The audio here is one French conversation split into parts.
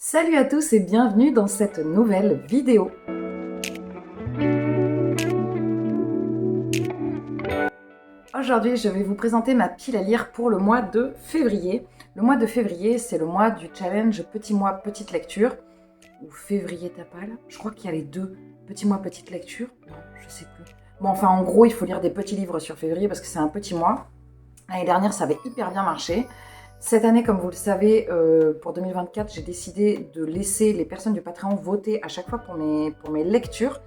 Salut à tous et bienvenue dans cette nouvelle vidéo. Aujourd'hui, je vais vous présenter ma pile à lire pour le mois de février. Le mois de février, c'est le mois du challenge Petit mois, petite lecture. Ou février tapal. Je crois qu'il y a les deux. Petit mois, petite lecture. Non, je sais plus. Bon, enfin, en gros, il faut lire des petits livres sur février parce que c'est un petit mois. L'année dernière, ça avait hyper bien marché. Cette année, comme vous le savez, pour 2024, j'ai décidé de laisser les personnes du Patreon voter à chaque fois pour mes lectures.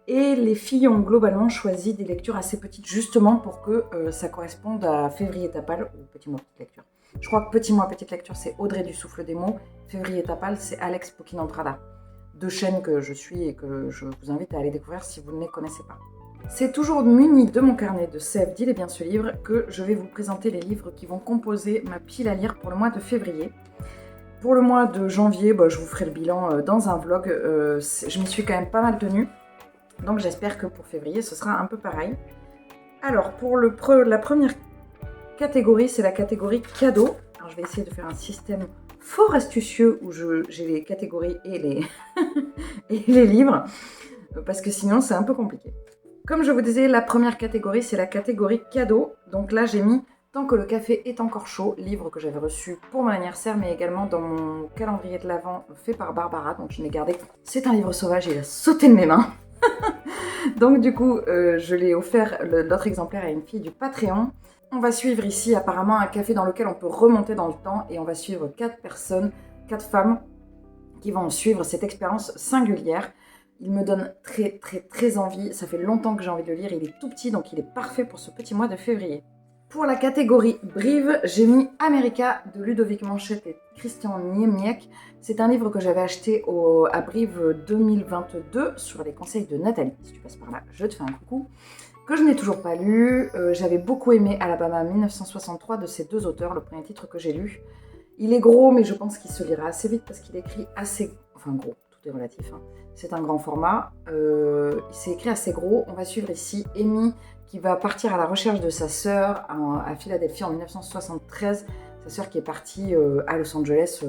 Et les filles ont globalement choisi des lectures assez petites, justement pour que ça corresponde à février tapal ou petit mois petite lecture. Je crois que petit mois petite lecture, c'est Audrey du Souffle des mots. Février tapal, c'est Alex Poquin-Prada. Deux chaînes que je suis et que je vous invite à aller découvrir si vous ne les connaissez pas. C'est toujours muni de mon carnet de Sève d'Il est bien ce livre que je vais vous présenter les livres qui vont composer ma pile à lire pour le mois de février. Pour le mois de janvier, je vous ferai le bilan dans un vlog. Je m'y suis quand même pas mal tenue. Donc j'espère que pour février, ce sera un peu pareil. Alors, pour la première catégorie, c'est la catégorie cadeau. Alors, je vais essayer de faire un système fort astucieux où j'ai les catégories et les livres. Parce que sinon, c'est un peu compliqué. Comme je vous disais, la première catégorie, c'est la catégorie cadeau. Donc là, j'ai mis Tant que le café est encore chaud, livre que j'avais reçu pour mon anniversaire, mais également dans mon calendrier de l'Avent fait par Barbara. Donc je l'ai gardé. C'est un livre sauvage et il a sauté de mes mains. Donc du coup, je l'ai offert l'autre exemplaire à une fille du Patreon. On va suivre ici apparemment un café dans lequel on peut remonter dans le temps et on va suivre 4 personnes, 4 femmes qui vont suivre cette expérience singulière. Il me donne très envie, ça fait longtemps que j'ai envie de le lire, il est tout petit donc il est parfait pour ce petit mois de février. Pour la catégorie Brive, j'ai mis America de Ludovic Manchette et Christian Niemiec. C'est un livre que j'avais acheté à Brive 2022 sur les conseils de Nathalie. Si tu passes par là, je te fais un coucou. Que je n'ai toujours pas lu. J'avais beaucoup aimé Alabama 1963 de ces deux auteurs, le premier titre que j'ai lu. Il est gros mais je pense qu'il se lira assez vite parce qu'il écrit assez... Enfin gros. Tout est relatif, hein. C'est un grand format, c'est écrit assez gros. On va suivre ici Amy qui va partir à la recherche de sa sœur à Philadelphie en 1973, sa sœur qui est partie à Los Angeles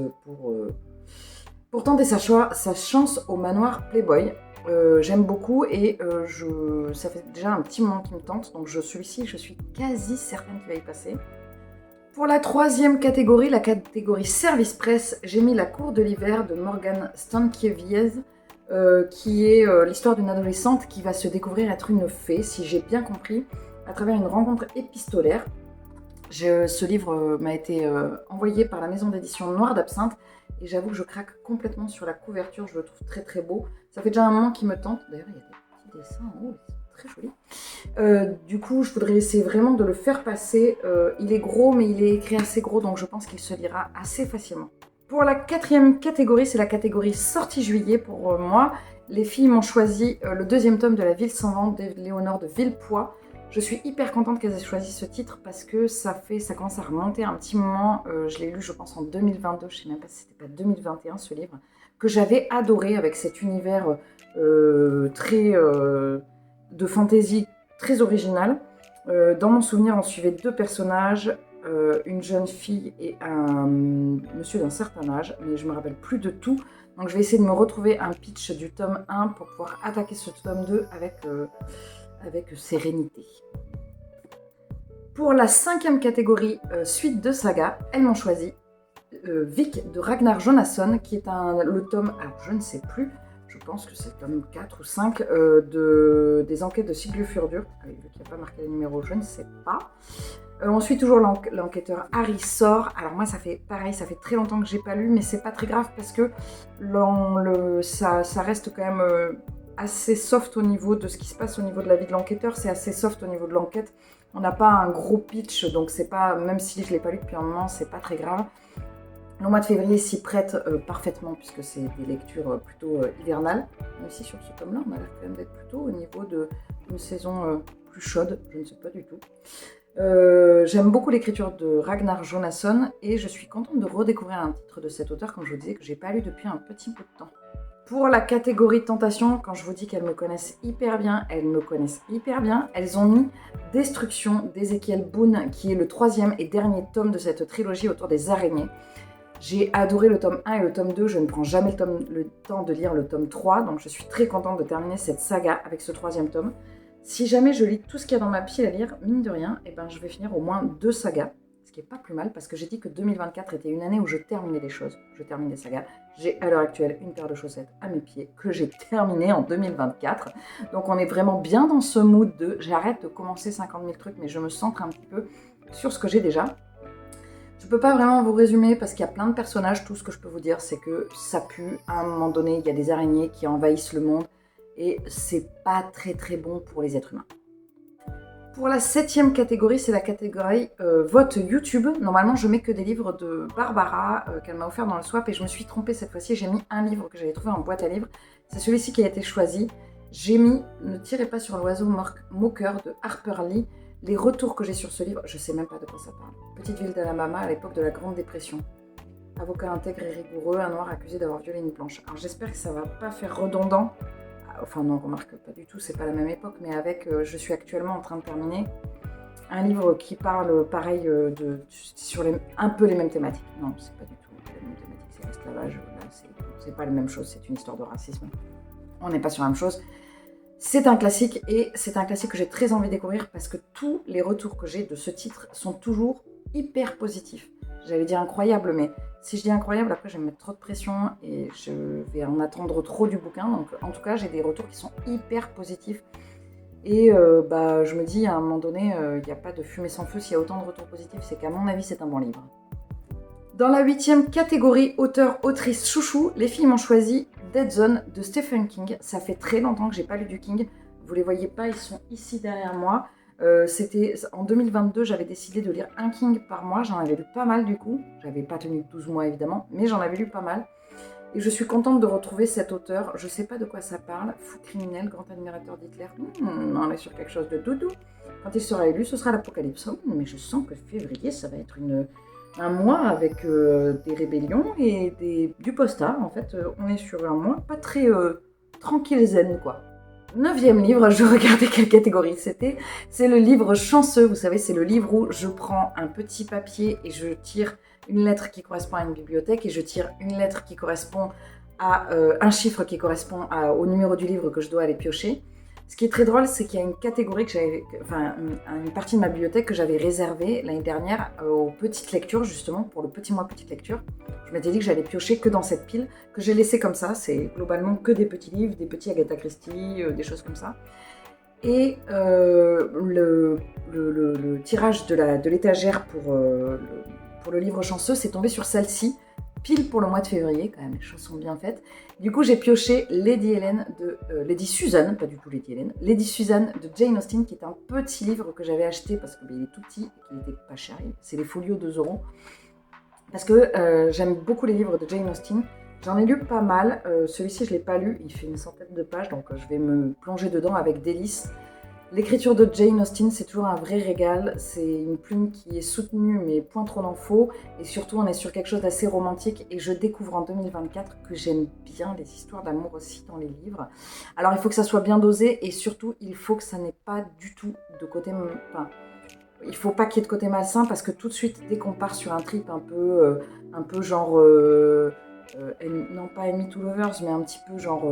pour tenter sa chance au manoir Playboy. J'aime beaucoup et ça fait déjà un petit moment qu'il me tente, donc celui-ci je suis quasi certaine qu'il va y passer. Pour la troisième catégorie, la catégorie service presse, j'ai mis La cour de l'hiver de Morgane Stankiewicz, qui est l'histoire d'une adolescente qui va se découvrir être une fée, si j'ai bien compris, à travers une rencontre épistolaire. Ce livre m'a été envoyé par la maison d'édition Noir d'Absinthe et j'avoue que je craque complètement sur la couverture, je le trouve très beau. Ça fait déjà un moment qu'il me tente, d'ailleurs il y a des petits dessins en haut, très joli. Du coup, je voudrais essayer vraiment de le faire passer. Il est gros, mais il est écrit assez gros, donc je pense qu'il se lira assez facilement. Pour la quatrième catégorie, c'est la catégorie sortie juillet pour moi. Les filles m'ont choisi le deuxième tome de La ville sans vent de Léonore de Villepoix. Je suis hyper contente qu'elles aient choisi ce titre parce que ça commence à remonter un petit moment. Je l'ai lu, je pense, en 2022. Je ne sais même pas si c'était pas 2021 ce livre, que j'avais adoré avec cet univers très... de fantaisie très originale. Dans mon souvenir, on suivait deux personnages, une jeune fille et un monsieur d'un certain âge, mais je ne me rappelle plus de tout. Donc je vais essayer de me retrouver un pitch du tome 1 pour pouvoir attaquer ce tome 2 avec sérénité. Pour la cinquième catégorie, suite de saga, elles m'ont choisi Vic de Ragnar Jonasson, qui est le tome, alors je ne sais plus, je pense que c'est le tome 4 ou 5 des enquêtes de Siglufurdur. Vu qu'il n'y a pas marqué les numéros, je ne sais pas. On suit toujours l'enquêteur Harry Sor. Alors moi, ça fait très longtemps que j'ai pas lu, mais c'est pas très grave parce que ça reste quand même assez soft au niveau de ce qui se passe au niveau de la vie de l'enquêteur. C'est assez soft au niveau de l'enquête. On n'a pas un gros pitch, donc c'est pas, même si je l'ai pas lu depuis un moment, c'est pas très grave. Le mois de février s'y prête parfaitement puisque c'est des lectures plutôt hivernales. Même si sur ce tome-là, on a l'air quand même d'être plutôt au niveau d'une saison plus chaude, je ne sais pas du tout. J'aime beaucoup l'écriture de Ragnar Jonasson et je suis contente de redécouvrir un titre de cet auteur, comme je vous disais, que j'ai pas lu depuis un petit peu de temps. Pour la catégorie tentation, quand je vous dis qu'elles me connaissent hyper bien, elles me connaissent hyper bien. Elles ont mis Destruction d'Ezekiel Boone, qui est le troisième et dernier tome de cette trilogie autour des araignées. J'ai adoré le tome 1 et le tome 2, je ne prends jamais le temps de lire le tome 3, donc je suis très contente de terminer cette saga avec ce 3e tome. Si jamais je lis tout ce qu'il y a dans ma pile à lire, mine de rien, eh ben, je vais finir au moins 2 sagas, ce qui n'est pas plus mal, parce que j'ai dit que 2024 était une année où je terminais des choses, je termine des sagas. J'ai à l'heure actuelle une paire de chaussettes à mes pieds que j'ai terminée en 2024, donc on est vraiment bien dans ce mood de j'arrête de commencer 50 000 trucs, mais je me centre un petit peu sur ce que j'ai déjà. Je peux pas vraiment vous résumer parce qu'il y a plein de personnages. Tout ce que je peux vous dire, c'est que ça pue. À un moment donné, il y a des araignées qui envahissent le monde et c'est pas très très bon pour les êtres humains. Pour la 7e catégorie, c'est la catégorie vote YouTube. Normalement, je mets que des livres de Barbara qu'elle m'a offert dans le swap et je me suis trompée cette fois-ci. J'ai mis un livre que j'avais trouvé en boîte à livres. C'est celui-ci qui a été choisi. J'ai mis Ne tirez pas sur l'oiseau moqueur de Harper Lee. Les retours que j'ai sur ce livre, je sais même pas de quoi ça parle. Petite ville d'Alabama à l'époque de la Grande Dépression. Avocat intègre et rigoureux, un noir accusé d'avoir violé une blanche. Alors j'espère que ça va pas faire redondant. Enfin non, remarque pas du tout, c'est pas la même époque, mais avec, je suis actuellement en train de terminer un livre qui parle pareil sur un peu les mêmes thématiques. Non, c'est pas du tout les mêmes thématiques, c'est l'esclavage. Là, c'est pas la même chose, c'est une histoire de racisme. On n'est pas sur la même chose. C'est un classique et c'est un classique que j'ai très envie de découvrir parce que tous les retours que j'ai de ce titre sont toujours hyper positifs. J'allais dire incroyable, mais si je dis incroyable, après je vais me mettre trop de pression et je vais en attendre trop du bouquin. Donc en tout cas, j'ai des retours qui sont hyper positifs. Et je me dis à un moment donné, il n'y a pas de fumée sans feu. S'il y a autant de retours positifs, c'est qu'à mon avis, c'est un bon livre. Dans la 8e catégorie, auteur, autrice, chouchou, les filles m'ont choisi Dead Zone de Stephen King. Ça fait très longtemps que j'ai pas lu du King. Vous les voyez pas, ils sont ici derrière moi. C'était en 2022, j'avais décidé de lire un King par mois. J'en avais lu pas mal du coup. J'avais pas tenu 12 mois évidemment, mais j'en avais lu pas mal. Et je suis contente de retrouver cet auteur. Je sais pas de quoi ça parle. Fou criminel, grand admirateur d'Hitler. On est sur quelque chose de doudou. Quand il sera élu, ce sera l'apocalypse. Mais je sens que février, ça va être un mois avec des rébellions et du posta. En fait, on est sur un mois pas très tranquille zen, quoi. 9e livre, je regardais quelle catégorie c'était. C'est le livre chanceux. Vous savez, c'est le livre où je prends un petit papier et je tire une lettre qui correspond à une bibliothèque et je tire une lettre qui correspond à un chiffre qui correspond au numéro du livre que je dois aller piocher. Ce qui est très drôle, c'est qu'il y a une catégorie une partie de ma bibliothèque que j'avais réservée l'année dernière aux petites lectures, justement, pour le petit mois petite lecture. Je m'étais dit que j'allais piocher que dans cette pile, que j'ai laissée comme ça. C'est globalement que des petits livres, des petits Agatha Christie, des choses comme ça. Et le tirage de l'étagère pour le livre chanceux, c'est tombé sur celle-ci, pile pour le mois de février, quand même, les choses sont bien faites. Du coup, j'ai pioché Lady Susan, pas du tout Lady Hélène, Lady Susan de Jane Austen, qui est un petit livre que j'avais acheté parce qu'il est tout petit et qu'il n'était pas cher. C'est les folios 2 €. Parce que j'aime beaucoup les livres de Jane Austen. J'en ai lu pas mal. Celui-ci, je ne l'ai pas lu. Il fait une centaine de pages, donc je vais me plonger dedans avec délice. L'écriture de Jane Austen, c'est toujours un vrai régal. C'est une plume qui est soutenue, mais point trop d'en faux. Et surtout, on est sur quelque chose d'assez romantique. Et je découvre en 2024 que j'aime bien les histoires d'amour aussi dans les livres. Alors, il faut que ça soit bien dosé. Et surtout, il faut que ça n'ait pas du tout de côté... Enfin, il ne faut pas qu'il y ait de côté malsain. Parce que tout de suite, dès qu'on part sur un trip un peu genre... non, pas Enemy to Lovers, mais un petit peu genre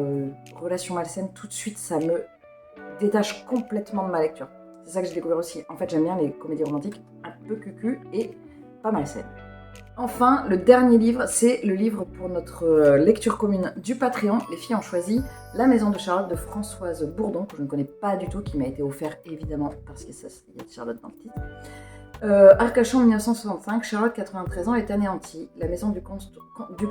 relation malsaine. Tout de suite, ça me... détache complètement de ma lecture. C'est ça que j'ai découvert aussi. En fait, j'aime bien les comédies romantiques un peu cucu et pas malsaines. Enfin, le dernier livre, c'est le livre pour notre lecture commune du Patreon. Les filles ont choisi La Maison de Charlotte de Françoise Bourdon, que je ne connais pas du tout, qui m'a été offert évidemment parce qu'il y a de Charlotte dans le titre. Arcachon 1965, Charlotte 93 ans est anéantie. La maison du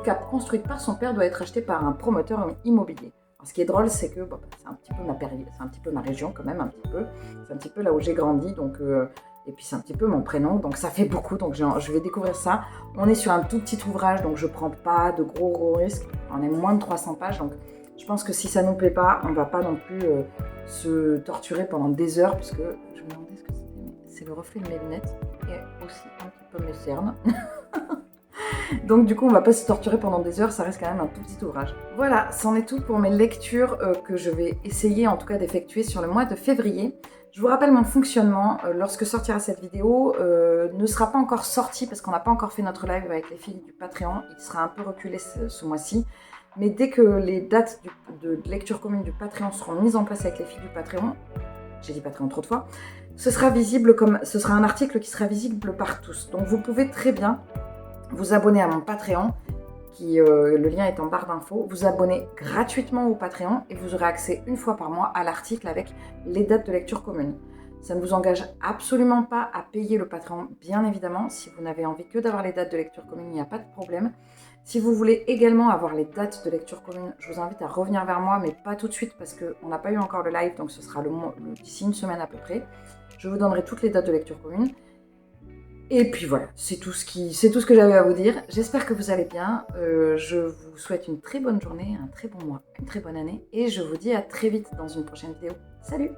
Cap construite par son père doit être achetée par un promoteur immobilier. Alors, ce qui est drôle, c'est que c'est un petit peu ma région quand même, un petit peu. C'est un petit peu là où j'ai grandi, donc et puis c'est un petit peu mon prénom, donc ça fait beaucoup, donc je vais découvrir ça. On est sur un tout petit ouvrage, donc je prends pas de gros risques. On est moins de 300 pages, donc je pense que si ça nous plaît pas, on va pas non plus se torturer pendant des heures, parce que je me demandais ce que c'était, mais c'est le reflet de mes lunettes et aussi un petit peu mes cernes. Donc du coup, on va pas se torturer pendant des heures, ça reste quand même un tout petit ouvrage. Voilà, c'en est tout pour mes lectures que je vais essayer en tout cas d'effectuer sur le mois de février. Je vous rappelle mon fonctionnement, lorsque sortira cette vidéo, ne sera pas encore sorti parce qu'on n'a pas encore fait notre live avec les filles du Patreon, il sera un peu reculé ce mois-ci. Mais dès que les dates de lecture commune du Patreon seront mises en place avec les filles du Patreon, j'ai dit Patreon trop de fois, ce sera un article qui sera visible par tous. Donc vous pouvez très bien vous abonner à mon Patreon, le lien est en barre d'infos, vous abonner gratuitement au Patreon et vous aurez accès une fois par mois à l'article avec les dates de lecture commune. Ça ne vous engage absolument pas à payer le Patreon, bien évidemment. Si vous n'avez envie que d'avoir les dates de lecture commune, il n'y a pas de problème. Si vous voulez également avoir les dates de lecture commune, je vous invite à revenir vers moi, mais pas tout de suite parce qu'on n'a pas eu encore le live, donc ce sera d'ici une semaine à peu près. Je vous donnerai toutes les dates de lecture commune. Et puis voilà, c'est tout ce que j'avais à vous dire. J'espère que vous allez bien. Je vous souhaite une très bonne journée, un très bon mois, une très bonne année. Et je vous dis à très vite dans une prochaine vidéo. Salut!